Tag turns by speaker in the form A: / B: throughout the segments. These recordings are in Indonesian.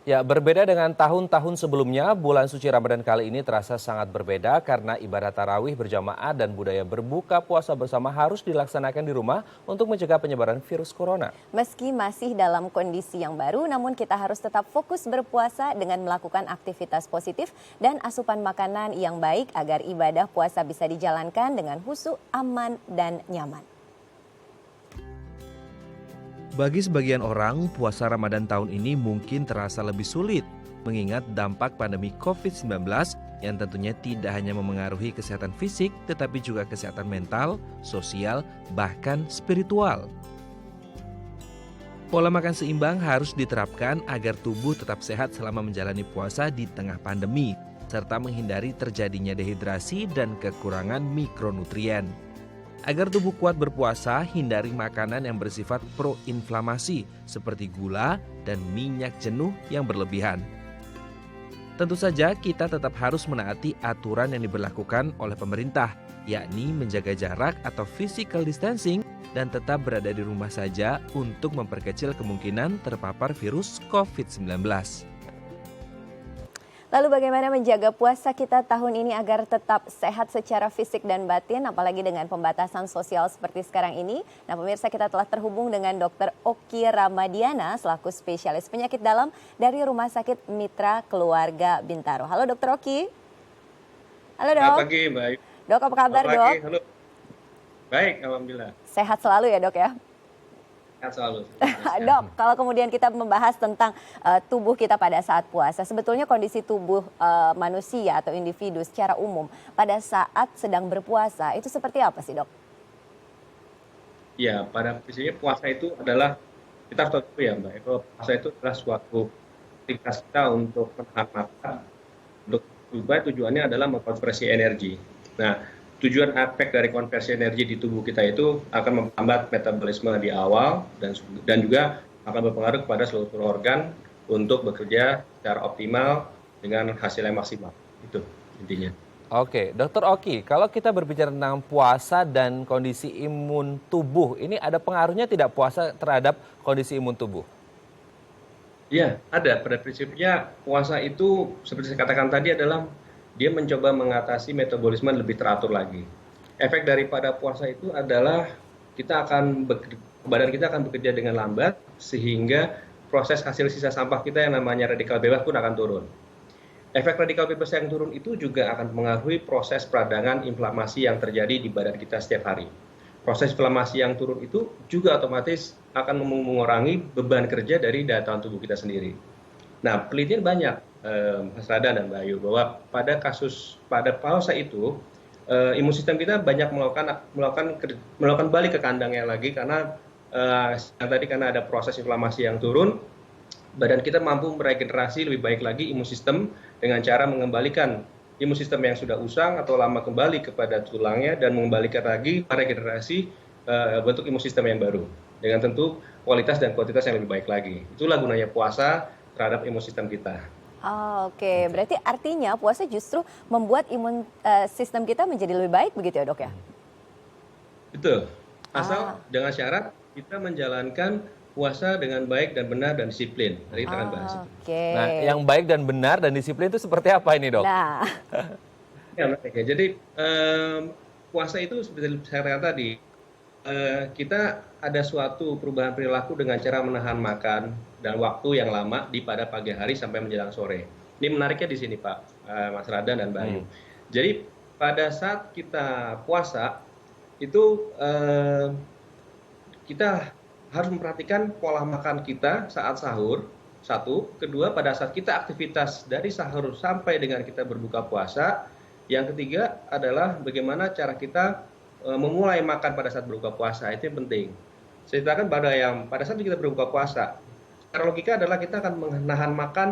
A: Ya, berbeda dengan tahun-tahun sebelumnya, bulan suci Ramadan kali ini terasa sangat berbeda karena ibadah tarawih berjamaah dan budaya berbuka puasa bersama harus dilaksanakan di rumah untuk mencegah penyebaran virus corona.
B: Meski masih dalam kondisi yang baru, namun kita harus tetap fokus berpuasa dengan melakukan aktivitas positif dan asupan makanan yang baik agar ibadah puasa bisa dijalankan dengan khusyuk, aman, dan nyaman.
A: Bagi sebagian orang, puasa Ramadan tahun ini mungkin terasa lebih sulit, mengingat dampak pandemi COVID-19 yang tentunya tidak hanya memengaruhi kesehatan fisik, tetapi juga kesehatan mental, sosial, bahkan spiritual. Pola makan seimbang harus diterapkan agar tubuh tetap sehat selama menjalani puasa di tengah pandemi, serta menghindari terjadinya dehidrasi dan kekurangan mikronutrien. Agar tubuh kuat berpuasa, hindari makanan yang bersifat proinflamasi seperti gula dan minyak jenuh yang berlebihan. Tentu saja kita tetap harus menaati aturan yang diberlakukan oleh pemerintah, yakni menjaga jarak atau physical distancing dan tetap berada di rumah saja untuk memperkecil kemungkinan terpapar virus COVID-19.
B: Lalu bagaimana menjaga puasa kita tahun ini agar tetap sehat secara fisik dan batin, apalagi dengan pembatasan sosial seperti sekarang ini? Nah, pemirsa, kita telah terhubung dengan Dr. Oki Ramadiana selaku spesialis penyakit dalam dari Rumah Sakit Mitra Keluarga Bintaro. Halo Dr. Oki. Halo
C: Selamat
B: Dok.
C: pagi, baik.
B: Dok, apa kabar
C: Selamat
B: Dok?
C: pagi, halo. Baik, alhamdulillah.
B: Sehat selalu ya Dok ya?
C: Sehat selalu.
B: Dok, kalau kemudian kita membahas tentang tubuh kita pada saat puasa, sebetulnya kondisi tubuh manusia atau individu secara umum pada saat sedang berpuasa itu seperti apa sih Dok?
C: Ya, pada prinsipnya puasa itu adalah, kita harus tahu ya Mbak, kalau puasa itu adalah suatu aktivitas kita untuk menahan makan, untuk tujuannya adalah mengkonversi energi. Nah, tujuan efek dari konversi energi di tubuh kita itu akan memperlambat metabolisme di awal dan juga akan berpengaruh kepada seluruh organ untuk bekerja secara optimal dengan hasil yang maksimal. Itu intinya.
A: Oke, Dokter Oki, kalau kita berbicara tentang puasa dan kondisi imun tubuh, ini ada pengaruhnya tidak puasa terhadap kondisi imun tubuh?
C: Iya, ada. Pada prinsipnya puasa itu seperti saya katakan tadi adalah dia mencoba mengatasi metabolisme lebih teratur lagi. Efek daripada puasa itu adalah badan kita akan bekerja dengan lambat sehingga proses hasil sisa sampah kita yang namanya radikal bebas pun akan turun. Efek radikal bebas yang turun itu juga akan mengaruhi proses peradangan inflamasi yang terjadi di badan kita setiap hari. Proses inflamasi yang turun itu juga otomatis akan mengurangi beban kerja dari daya tahan tubuh kita sendiri. Nah, penelitian banyak, Mas Rada dan Mbak Ayu, bahwa pada puasa itu imun sistem kita banyak melakukan balik ke kandangnya lagi karena karena ada proses inflamasi yang turun, badan kita mampu meregenerasi lebih baik lagi imun sistem dengan cara mengembalikan imun sistem yang sudah usang atau lama kembali kepada tulangnya dan mengembalikan lagi meregenerasi bentuk imun sistem yang baru dengan tentu kualitas dan kuantitas yang lebih baik lagi. Itulah gunanya puasa terhadap imun sistem kita.
B: Oke, berarti artinya puasa justru membuat imun sistem kita menjadi lebih baik begitu ya Dok ya?
C: Betul, asal dengan syarat kita menjalankan puasa dengan baik dan benar dan disiplin. Tadi kita akan bahas itu.
B: Oke.
A: Nah, yang baik dan benar dan disiplin itu seperti apa ini, Dok?
B: Nah,
C: Ya, menarik ya. Jadi puasa itu seperti saya katakan tadi, kita ada suatu perubahan perilaku dengan cara menahan makan dan waktu yang lama pada pagi hari sampai menjelang sore. Ini menariknya di sini Pak, Mas Radan dan Mbak Ayu. Jadi pada saat kita puasa itu kita harus memperhatikan pola makan kita saat sahur. Satu, kedua pada saat kita aktivitas dari sahur sampai dengan kita berbuka puasa. Yang ketiga adalah bagaimana cara kita memulai makan pada saat berbuka puasa, itu yang penting. Saya ceritakan pada saat kita berbuka puasa, secara logika adalah kita akan menahan makan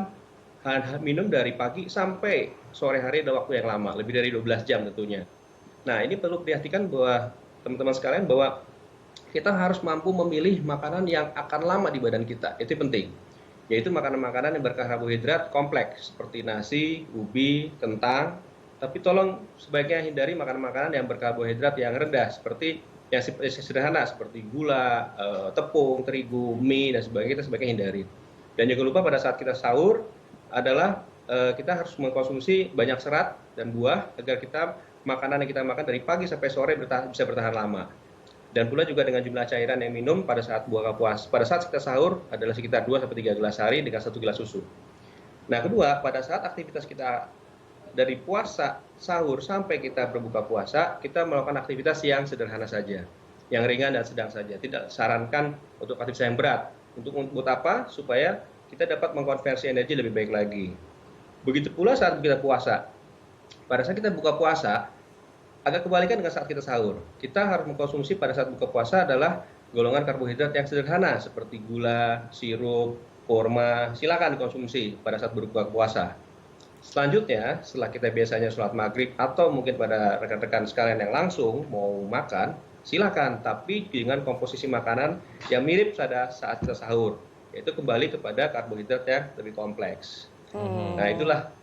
C: minum dari pagi sampai sore hari ada waktu yang lama, lebih dari 12 jam tentunya. Nah, ini perlu diperhatikan bahwa teman-teman sekalian bahwa kita harus mampu memilih makanan yang akan lama di badan kita, itu penting. Yaitu makanan-makanan yang berkarbohidrat kompleks seperti nasi, ubi, kentang. Tapi tolong sebaiknya hindari makanan-makanan yang berkarbohidrat yang rendah seperti yang sederhana seperti gula, tepung, terigu, mie dan sebagainya, kita sebaiknya hindari. Dan jangan lupa pada saat kita sahur adalah kita harus mengkonsumsi banyak serat dan buah agar makanan yang kita makan dari pagi sampai sore bisa bertahan lama. Dan pula juga dengan jumlah cairan yang minum pada saat buka puasa. Pada saat kita sahur adalah sekitar 2-3 gelas sehari dengan 1 gelas susu. Nah, kedua, pada saat aktivitas kita dari puasa, sahur sampai kita berbuka puasa, kita melakukan aktivitas yang sederhana saja, yang ringan dan sedang saja. Tidak sarankan untuk aktivitas yang berat. Untuk apa? Supaya kita dapat mengkonversi energi lebih baik lagi. Begitu pula saat kita puasa. Pada saat kita buka puasa, agak kebalikan dengan saat kita sahur. Kita harus mengkonsumsi pada saat buka puasa adalah golongan karbohidrat yang sederhana seperti gula, sirup, kurma. Silakan dikonsumsi pada saat berbuka puasa. Selanjutnya, setelah kita biasanya sholat maghrib atau mungkin pada rekan-rekan sekalian yang langsung mau makan, silakan, tapi dengan komposisi makanan yang mirip pada saat kita sahur, yaitu kembali kepada karbohidrat yang lebih kompleks. Nah, itulah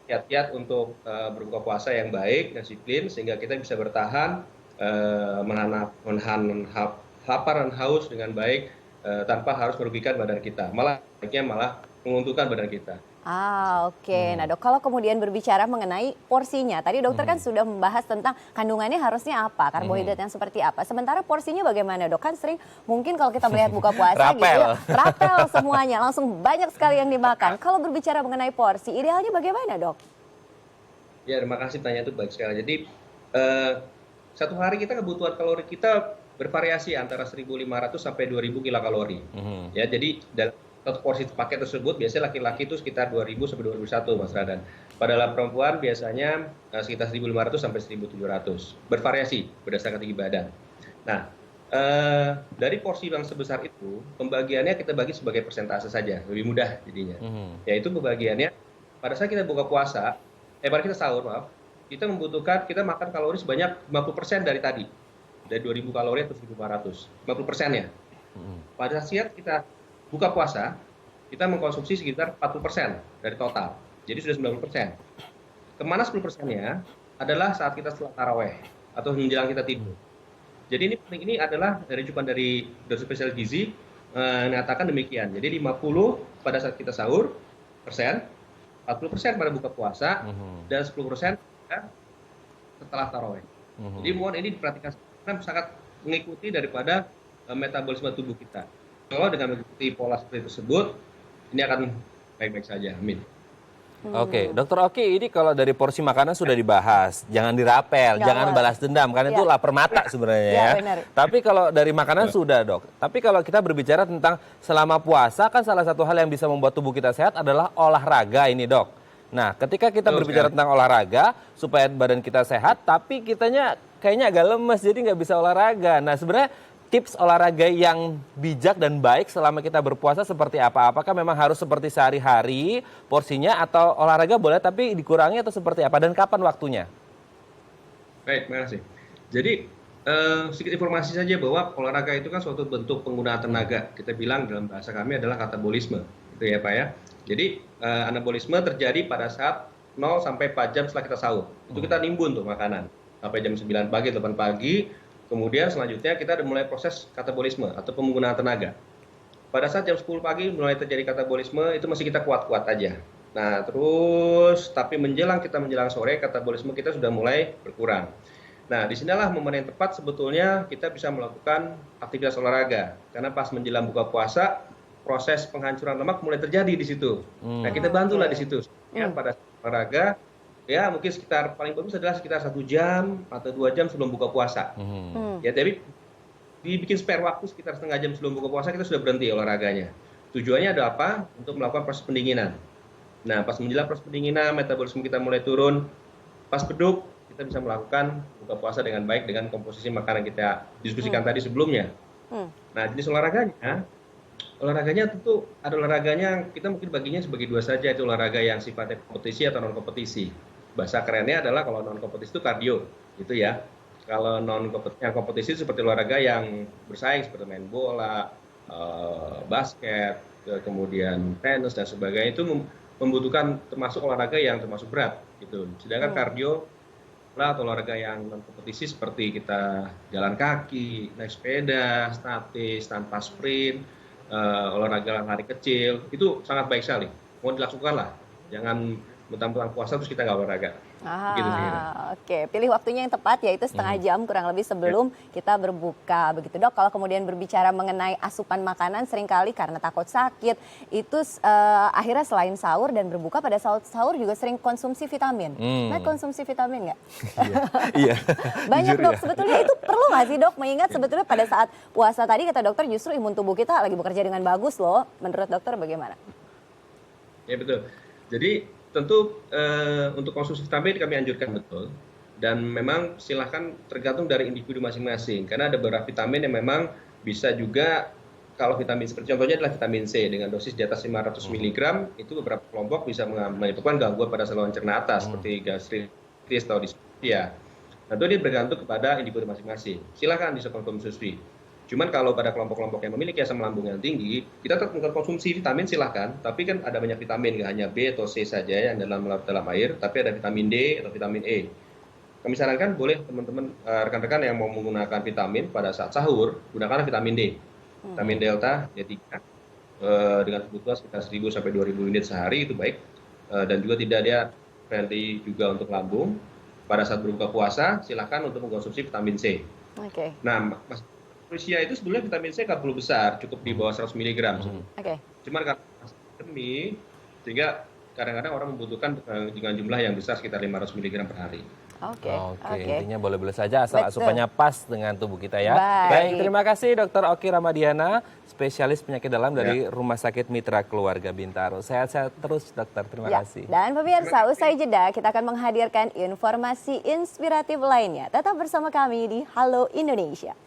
C: kiat-kiat untuk berbuka puasa yang baik, disiplin, sehingga kita bisa bertahan menahan lapar dan haus dengan baik tanpa harus merugikan badan kita. Baiknya malah menguntungkan badan kita.
B: Oke. Nah, Dok, kalau kemudian berbicara mengenai porsinya, tadi dokter kan sudah membahas tentang kandungannya harusnya apa, karbohidrat yang seperti apa. Sementara porsinya bagaimana, Dok? Kan sering mungkin kalau kita melihat buka puasa gitu ya, rapel semuanya, langsung banyak sekali yang dimakan. Kalau berbicara mengenai porsi, idealnya bagaimana, Dok?
C: Ya, terima kasih, tanya itu baik sekali. Jadi, satu hari kita kebutuhan kalori kita bervariasi antara 1.500 sampai 2.000 kilokalori. Ya, jadi dalam satu porsi paket tersebut biasanya laki-laki itu sekitar 2.000 sampai 2.001, Mas Radan. Pada perempuan biasanya sekitar 1.500 sampai 1.700. Bervariasi berdasarkan tinggi badan. Nah, dari porsi yang sebesar itu, pembagiannya kita bagi sebagai persentase saja, lebih mudah jadinya. Yaitu pembagiannya pada saat kita buka puasa, pada kita sahur, kita makan kalori sebanyak 50% dari tadi. Dari 2.000 kalori atau 1.500. 50%-nya. Pada saat kita buka puasa, kita mengkonsumsi sekitar 40% dari total. Jadi sudah 90%. Kemana 10%-nya adalah saat kita setelah taraweh atau menjelang kita tidur. Jadi ini adalah rujukan dari dokter spesialis gizi mengatakan demikian. Jadi 50 pada saat kita sahur, 40% pada buka puasa, dan 10% setelah taraweh. Jadi mohon ini diperhatikan karena sangat mengikuti daripada metabolisme tubuh kita. Kalau dengan mengikuti pola seperti tersebut, ini akan baik-baik saja. Amin.
A: Oke, Dokter Oki, ini kalau dari porsi makanan sudah dibahas, jangan dirapel, jangan balas dendam, karena itu lapar mata sebenarnya ya.
B: Benar.
A: Tapi kalau dari makanan sudah, Dok. Tapi kalau kita berbicara tentang selama puasa, kan salah satu hal yang bisa membuat tubuh kita sehat adalah olahraga ini, Dok. Nah, ketika kita berbicara tentang olahraga, supaya badan kita sehat, tapi kitanya kayaknya agak lemes, jadi nggak bisa olahraga. Nah, sebenarnya tips olahraga yang bijak dan baik selama kita berpuasa seperti apa? Apakah memang harus seperti sehari-hari porsinya atau olahraga boleh tapi dikurangi atau seperti apa dan kapan waktunya?
C: Baik, terima kasih. Jadi sedikit informasi saja bahwa olahraga itu kan suatu bentuk penggunaan tenaga. Kita bilang dalam bahasa kami adalah katabolisme, gitu ya Pak ya. Jadi anabolisme terjadi pada saat 0 sampai 4 jam setelah kita sahur. Itu kita nimbun tuh makanan sampai jam 9 pagi, 8 pagi. Kemudian selanjutnya kita ada mulai proses katabolisme atau penggunaan tenaga. Pada saat jam 10 pagi mulai terjadi katabolisme, itu masih kita kuat-kuat aja. Nah, terus tapi menjelang sore, katabolisme kita sudah mulai berkurang. Nah, disinilah momen yang tepat sebetulnya kita bisa melakukan aktivitas olahraga. Karena pas menjelang buka puasa, proses penghancuran lemak mulai terjadi di situ. Nah, kita bantulah di situ. Ya, pada olahraga, ya mungkin paling bagus adalah sekitar 1 jam atau 2 jam sebelum buka puasa. Ya, tapi dibikin spare waktu sekitar setengah jam sebelum buka puasa kita sudah berhenti olahraganya. Tujuannya ada apa? Untuk melakukan proses pendinginan. Nah, pas menjelang proses pendinginan, metabolisme kita mulai turun. Pas beduk, kita bisa melakukan buka puasa dengan baik dengan komposisi makanan kita diskusikan tadi sebelumnya. Nah, jenis olahraganya tentu ada olahraganya kita mungkin baginya sebagai dua saja, itu olahraga yang sifatnya kompetisi atau non kompetisi. Bahasa kerennya adalah kalau non kompetisi itu kardio, gitu ya. Kalau yang kompetisi seperti olahraga yang bersaing seperti main bola, basket, kemudian tenis dan sebagainya, itu membutuhkan termasuk olahraga yang termasuk berat, gitu. Sedangkan kardio atau olahraga yang non kompetisi seperti kita jalan kaki, naik sepeda, statis tanpa sprint, olahraga lari kecil, itu sangat baik sekali. Mau dilakukan lah, jangan mentang-mentang puasa terus kita nggak olahraga. Begitu sih.
B: Oke, pilih waktunya yang tepat yaitu setengah jam kurang lebih sebelum kita berbuka. Begitu Dok, kalau kemudian berbicara mengenai asupan makanan seringkali karena takut sakit, itu akhirnya selain sahur dan berbuka pada saat sahur juga sering konsumsi vitamin. Nah, konsumsi vitamin nggak?
A: Iya.
B: Banyak
A: Jujur
B: Dok,
A: ya.
B: sebetulnya itu perlu nggak sih Dok? Mengingat sebetulnya pada saat puasa tadi kata dokter justru imun tubuh kita lagi bekerja dengan bagus loh. Menurut dokter bagaimana?
C: Ya betul. Jadi tentu untuk konsumsi vitamin kami anjurkan betul. Dan memang silahkan tergantung dari individu masing-masing. Karena ada beberapa vitamin yang memang bisa juga, kalau vitamin seperti contohnya adalah vitamin C dengan dosis di atas 500 mg, itu beberapa kelompok bisa menyebabkan gangguan pada saluran cerna atas seperti gastritis atau dispepsia. Tentu ini bergantung kepada individu masing-masing. Silahkan dikonsumsi. Cuman kalau pada kelompok-kelompok yang memiliki asam lambung yang tinggi, kita tetap mengkonsumsi vitamin silahkan, tapi kan ada banyak vitamin, nggak hanya B atau C saja yang dalam air, tapi ada vitamin D atau vitamin E. Kami sarankan boleh teman-teman, rekan-rekan yang mau menggunakan vitamin pada saat sahur, gunakanlah vitamin D. Vitamin Delta, D3. Dengan kebutuhan sekitar 1.000 sampai 2.000 unit sehari, itu baik. Dan juga tidak ada friendly juga untuk lambung. Pada saat berbuka puasa, silahkan untuk mengkonsumsi vitamin C.
B: Oke.
C: Nah, manusia itu sebenarnya vitamin C nggak perlu besar, cukup di bawah 100 mg.
B: Oke.
C: Cuman karena pandemi, sehingga kadang-kadang orang membutuhkan dengan jumlah yang besar sekitar 500 mg per hari.
B: Oke.
A: Intinya boleh-boleh saja asal
B: Betul.
A: asupannya pas dengan tubuh kita ya.
B: Baik.
A: Terima kasih Dr. Oki Ramadiana, spesialis penyakit dalam dari Rumah Sakit Mitra Keluarga Bintaro. Sehat-sehat terus dokter, terima kasih.
B: Dan pemirsa, usai jeda kita akan menghadirkan informasi inspiratif lainnya. Tetap bersama kami di Halo Indonesia.